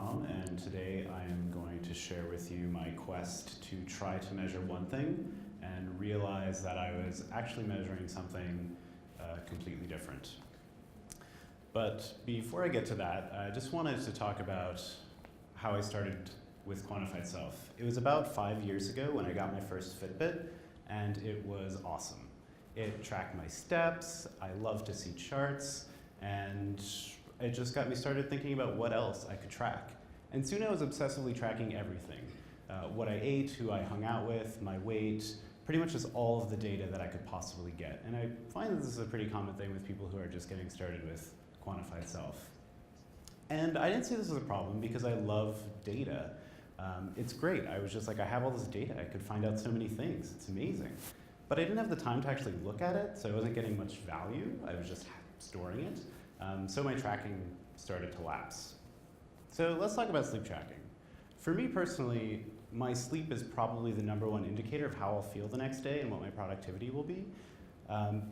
Tom, and today I am going to share with you my quest to try to measure one thing and realize that I was actually measuring something completely different. But before I get to that, I just wanted to talk about how I started with Quantified Self. It was about 5 years ago when I got my first Fitbit, and it was awesome. It tracked my steps, I love to see charts, and it just got me started thinking about what else I could track. And soon I was obsessively tracking everything. What I ate, who I hung out with, my weight, pretty much just all of the data that I could possibly get. And I find that this is a pretty common thing with people who are just getting started with Quantified Self. And I didn't see this as a problem because I love data. It's great. I was just like, I have all this data. I could find out so many things. It's amazing. But I didn't have the time to actually look at it, so I wasn't getting much value. I was just storing it. So my tracking started to lapse. So let's talk about sleep tracking. For me personally, my sleep is probably the #1 indicator of how I'll feel the next day and what my productivity will be. And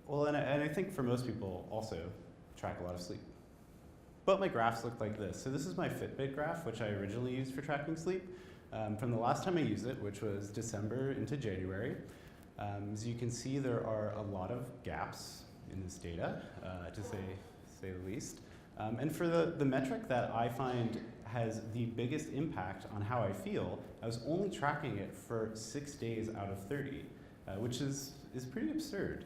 I think for most people also track a lot of sleep. But my graphs look like this. So this is my Fitbit graph, which I originally used for tracking sleep. From the last time I used it, which was December into January. As you can see, there are a lot of gaps in this data, to say the least. And for the metric that I find has the biggest impact on how I feel, I was only tracking it for 6 days out of 30, which is pretty absurd.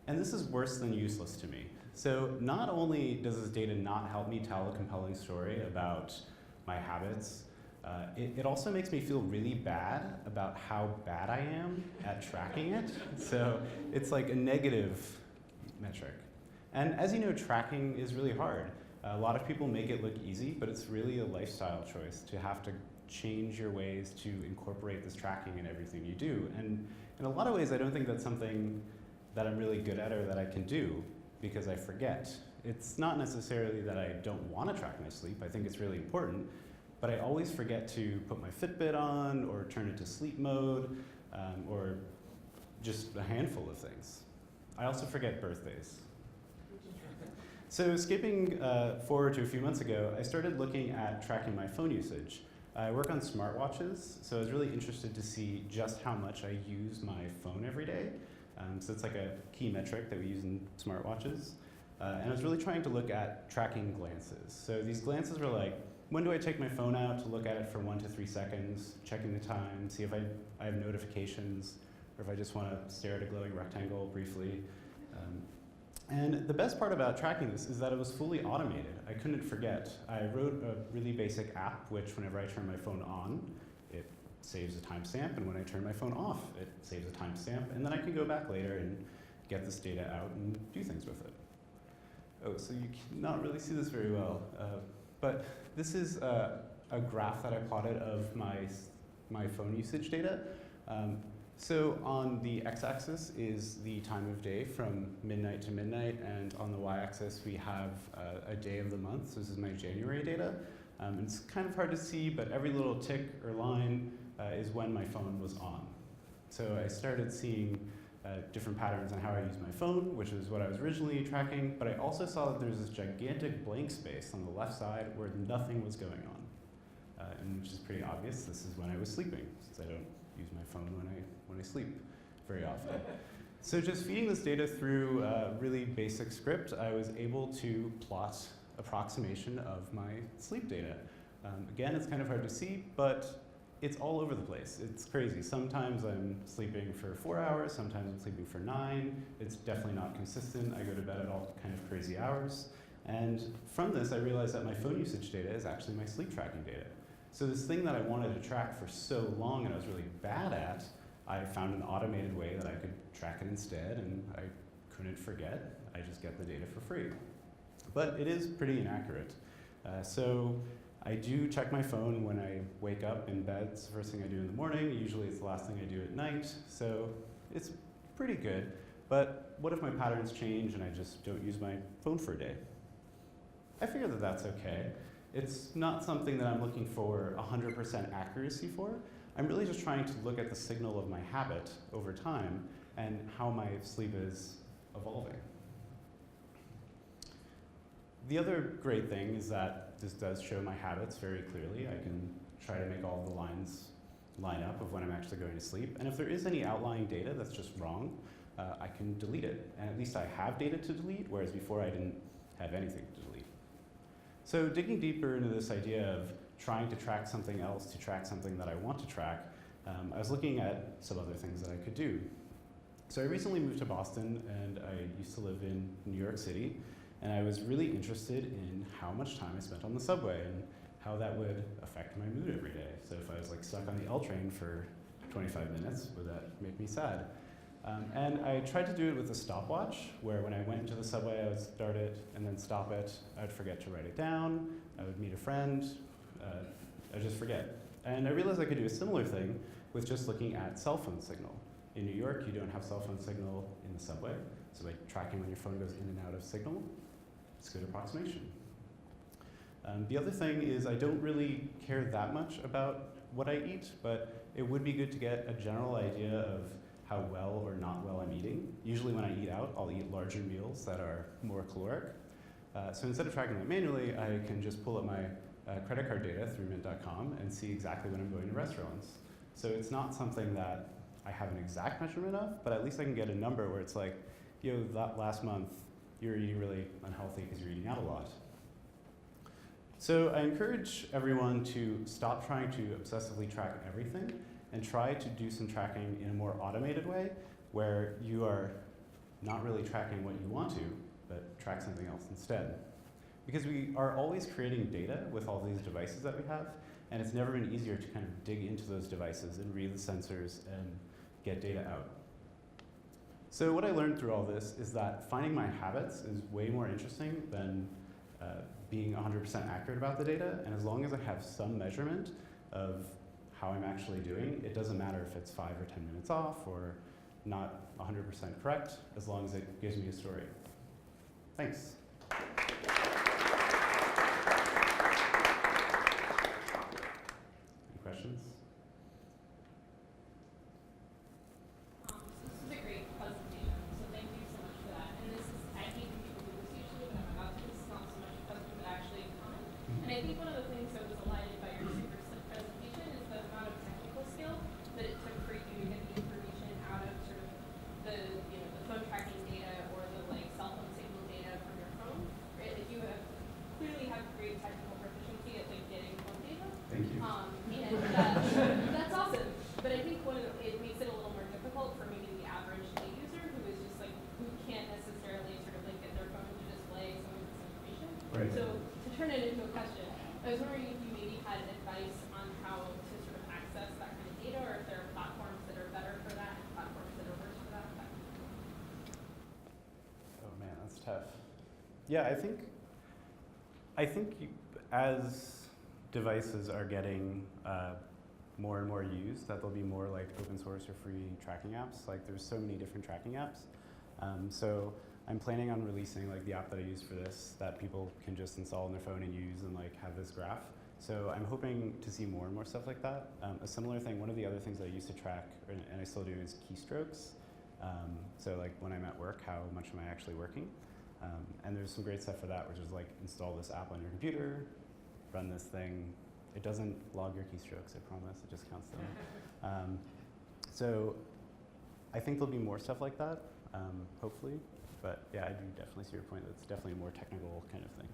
And this is worse than useless to me. So not only does this data not help me tell a compelling story about my habits, it also makes me feel really bad about how bad I am at tracking it. So it's like a negative metric. And as you know, tracking is really hard. A lot of people make it look easy, but it's really a lifestyle choice to have to change your ways to incorporate this tracking in everything you do. And in a lot of ways, I don't think that's something that I'm really good at or that I can do because I forget. It's not necessarily that I don't want to track my sleep. I think it's really important. But I always forget to put my Fitbit on or turn it to sleep mode or just a handful of things. I also forget birthdays. So skipping forward to a few months ago, I started looking at tracking my phone usage. I work on smartwatches, so I was really interested to see just how much I use my phone every day. So it's like a key metric that we use in smartwatches. And I was really trying to look at tracking glances. So these glances were like, when do I take my phone out to look at it for 1 to 3 seconds, checking the time, see if I have notifications, or if I just want to stare at a glowing rectangle briefly. And the best part about tracking this is that it was fully automated. I couldn't forget. I wrote a really basic app, which whenever I turn my phone on, it saves a timestamp, and when I turn my phone off, it saves a timestamp, and then I can go back later and get this data out and do things with it. Oh, so you cannot really see this very well. But this is a graph that I plotted of my phone usage data. So on the x-axis is the time of day from midnight to midnight, and on the y-axis we have a day of the month. So this is my January data. It's kind of hard to see, but every little tick or line is when my phone was on. So I started seeing different patterns on how I use my phone, which is what I was originally tracking, but I also saw that there's this gigantic blank space on the left side where nothing was going on, and which is pretty obvious. This is when I was sleeping, since I don't use my phone when I sleep very often. So just feeding this data through a really basic script, I was able to plot approximation of my sleep data. Again, it's kind of hard to see, but it's all over the place. It's crazy. Sometimes I'm sleeping for 4 hours, sometimes I'm sleeping for 9. It's definitely not consistent. I go to bed at all kind of crazy hours. And from this, I realized that my phone usage data is actually my sleep tracking data. So this thing that I wanted to track for so long and I was really bad at, I found an automated way that I could track it instead, and I couldn't forget. I just get the data for free. But it is pretty inaccurate. So I do check my phone when I wake up in bed. It's the first thing I do in the morning. Usually it's the last thing I do at night. So it's pretty good. But what if my patterns change and I just don't use my phone for a day? I figure that that's okay. It's not something that I'm looking for 100% accuracy for. I'm really just trying to look at the signal of my habit over time and how my sleep is evolving. The other great thing is that this does show my habits very clearly. I can try to make all the lines line up of when I'm actually going to sleep. And if there is any outlying data that's just wrong, I can delete it. And at least I have data to delete, whereas before I didn't have anything to delete. So digging deeper into this idea of trying to track something else to track something that I want to track, I was looking at some other things that I could do. So I recently moved to Boston, and I used to live in New York City, and I was really interested in how much time I spent on the subway and how that would affect my mood every day. So if I was like stuck on the L train for 25 minutes, would that make me sad? And I tried to do it with a stopwatch, where when I went into the subway, I would start it and then stop it. I would forget to write it down. I would meet a friend. I would just forget. And I realized I could do a similar thing with just looking at cell phone signal. In New York, you don't have cell phone signal in the subway. So by tracking when your phone goes in and out of signal, it's a good approximation. The other thing is I don't really care that much about what I eat, but it would be good to get a general idea of how well or not well I'm eating. Usually when I eat out, I'll eat larger meals that are more caloric. So instead of tracking that manually, I can just pull up my credit card data through mint.com and see exactly when I'm going to restaurants. So it's not something that I have an exact measurement of, but at least I can get a number where it's like, yo, that last month, you're eating really unhealthy because you're eating out a lot. So I encourage everyone to stop trying to obsessively track everything and try to do some tracking in a more automated way where you are not really tracking what you want to, but track something else instead. Because we are always creating data with all these devices that we have, and it's never been easier to kind of dig into those devices and read the sensors and get data out. So what I learned through all this is that finding my habits is way more interesting than being 100% accurate about the data, and as long as I have some measurement of how I'm actually doing, it doesn't matter if it's 5 or 10 minutes off or not 100% correct, as long as it gives me a story. Thanks. Any questions? This is a great presentation, so thank you so much for that. And this is, I hate when people do this usually, but I'm about to. This is not so much a question, but actually a comment. And I think one of the things that was alighted by your super presentation is the amount of technical skill that it took for you to get the information out of sort of the, the phone tracking data or the cell phone signal data from your phone. Right? Like you clearly have great technical proficiency at getting phone data. Thank you. And that's awesome. But I think it makes it a little more difficult for maybe the average day user who is just who can't necessarily sort of get their phone to display some of this information. Right. So to turn it into a question, I was wondering if you maybe had advice on how to sort of access that kind of data, or if there are platforms that are better for that and platforms that are worse for that. Oh man, that's tough. Yeah, I think as devices are getting more and more used, that there'll be more open source or free tracking apps. There's so many different tracking apps. So I'm planning on releasing the app that I use for this that people can just install on their phone and use and have this graph. So I'm hoping to see more and more stuff like that. A similar thing, one of the other things I used to track, and I still do, is keystrokes. So when I'm at work, how much am I actually working? And there's some great stuff for that, which is install this app on your computer, run this thing. It doesn't log your keystrokes, I promise, it just counts them. So I think there'll be more stuff like that, hopefully. But yeah, I do definitely see your point that it's definitely a more technical kind of thing.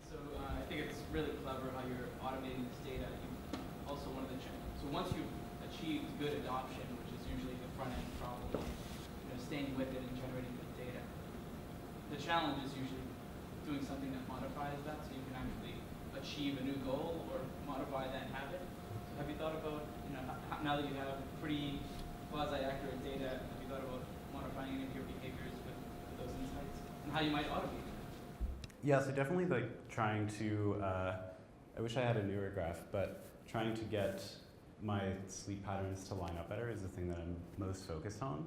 So I think it's really clever how you're automating this data. Also one of the so once you've achieved good adoption, which is usually the front end problem, staying with it and generating good data. The challenge is usually doing something that modifies that, so you can actually achieve a new goal or modify that habit. So have you thought about, now that you have pretty quasi-accurate data, have you thought about modifying any of your behaviors with those insights and how you might automate it? Yeah, so definitely trying to, I wish I had a newer graph, but trying to get my sleep patterns to line up better is the thing that I'm most focused on.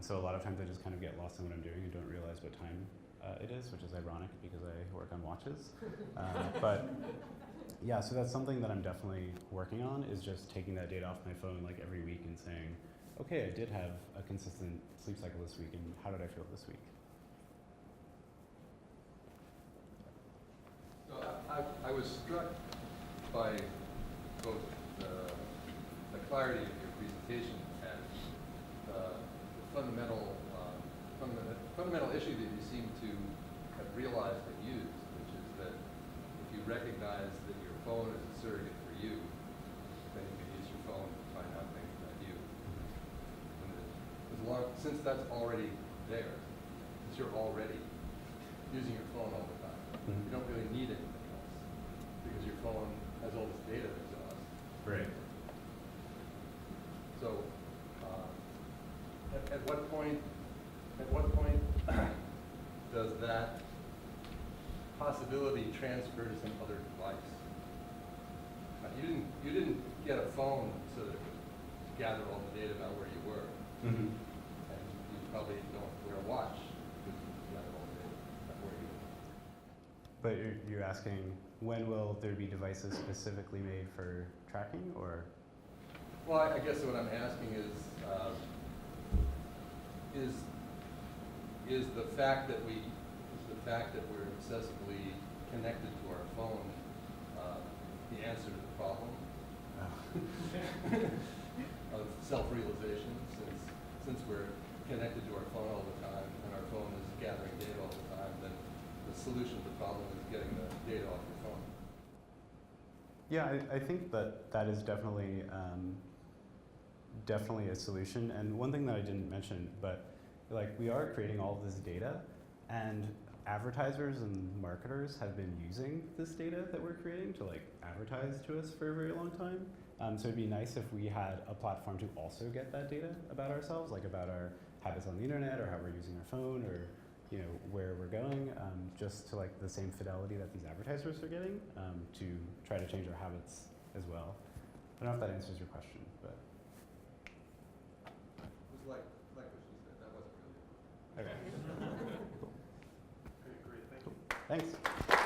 So a lot of times I just kind of get lost in what I'm doing and don't realize what time it is, which is ironic because I work on watches. But yeah, so that's something that I'm definitely working on, is just taking that data off my phone every week and saying, okay, I did have a consistent sleep cycle this week, and how did I feel this week? So I was struck by both the clarity of your presentation and the fundamental issue that you seem to have realized and used, which is that if you recognize that your phone is a surrogate for you, then you can use your phone to find out things about you. And since that's already there, since you're already using your phone all the time, you don't really need anything else because your phone has all this data that's on us. Right. So, at what point does that possibility transfer to some other device? You didn't get a phone so that it would gather all the data about where you were, Mm-hmm. and you probably don't wear a watch because you gather all the data about where you were. But you're asking, when will there be devices specifically made for tracking, or? Well, I guess what I'm asking is the fact that we're obsessively connected to our phone the answer to the problem of self-realization, since we're connected to our phone all the time and our phone is gathering data all the time, then the solution to the problem is getting the data off your phone. Yeah, I think that is definitely definitely a solution. And one thing that I didn't mention, but like we are creating all of this data, and advertisers and marketers have been using this data that we're creating to like advertise to us for a very long time. So it'd be nice if we had a platform to also get that data about ourselves, like about our habits on the internet, or how we're using our phone, or where we're going, just to like the same fidelity that these advertisers are getting, to try to change our habits as well. I don't know if that answers your question, but. It was like what she said, that wasn't really. Okay. Okay, great, thank you. Thanks.